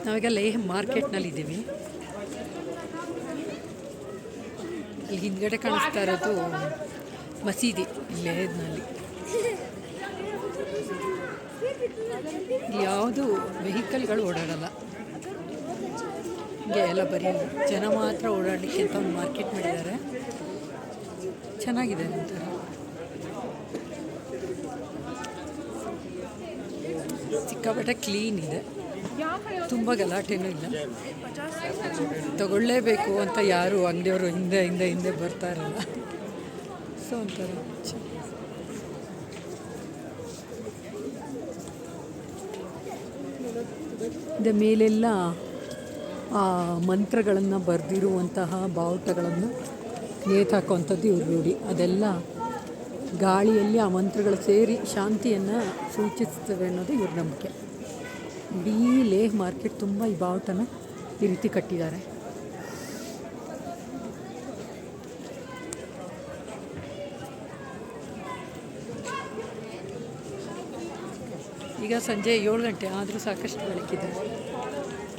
ನಾವೀಗ ಲೇಹ್ ಮಾರ್ಕೆಟ್ನಲ್ಲಿದ್ದೀವಿ. ಇಲ್ಲಿ ಹಿಂದ್ಗಡೆ ಕಾಣಿಸ್ತಾ ಇರೋದು ಮಸೀದಿ ಲೇಹ್ನಲ್ಲಿ. ಯಾವುದು ವೆಹಿಕಲ್ಗಳು ಓಡಾಡಲ್ಲ, ಹೀಗೆ ಎಲ್ಲ ಬರೀ ಜನ ಮಾತ್ರ ಓಡಾಡಲಿಕ್ಕೆ ಅಂತ ಒಂದು ಮಾರ್ಕೆಟ್ ಮಾಡಿದ್ದಾರೆ. ಚೆನ್ನಾಗಿದೆ ಒಂಥರ. ಸಿಕ್ಕಾಪಟ್ಟೆ ಕ್ಲೀನ್ ಇದೆ, ತುಂಬ ಗಲಾಟೆನೂ ಇಲ್ಲ. ತಗೊಳ್ಳೇಬೇಕು ಅಂತ ಯಾರು ಅಂಗಡಿಯವರು ಹಿಂದೆ ಹಿಂದೆ ಹಿಂದೆ ಬರ್ತಾ ಇರಲ್ಲ. ಸೊ ಒಂಥರ ಇದ ಮೇಲೆಲ್ಲ ಮಂತ್ರಗಳನ್ನು ಬರೆದಿರುವಂತಹ ಬಾವುಟಗಳನ್ನು ನೇತಾಕುವಂಥದ್ದು ಇವ್ರು ನೋಡಿ. ಅದೆಲ್ಲ ಗಾಳಿಯಲ್ಲಿ ಆ ಮಂತ್ರಗಳು ಸೇರಿ ಶಾಂತಿಯನ್ನು ಸೂಚಿಸ್ತವೆ ಅನ್ನೋದು ಇವ್ರ ನಂಬಿಕೆ. ಇಡೀ ಲೇಹ್ ಮಾರ್ಕೆಟ್ ತುಂಬ ಈ ಬಾವುಟನ ಈ ರೀತಿ ಕಟ್ಟಿದ್ದಾರೆ. ಈಗ ಸಂಜೆ 7 ಗಂಟೆ ಆದರೂ ಸಾಕಷ್ಟು ಬೆಳಕಿದೆ.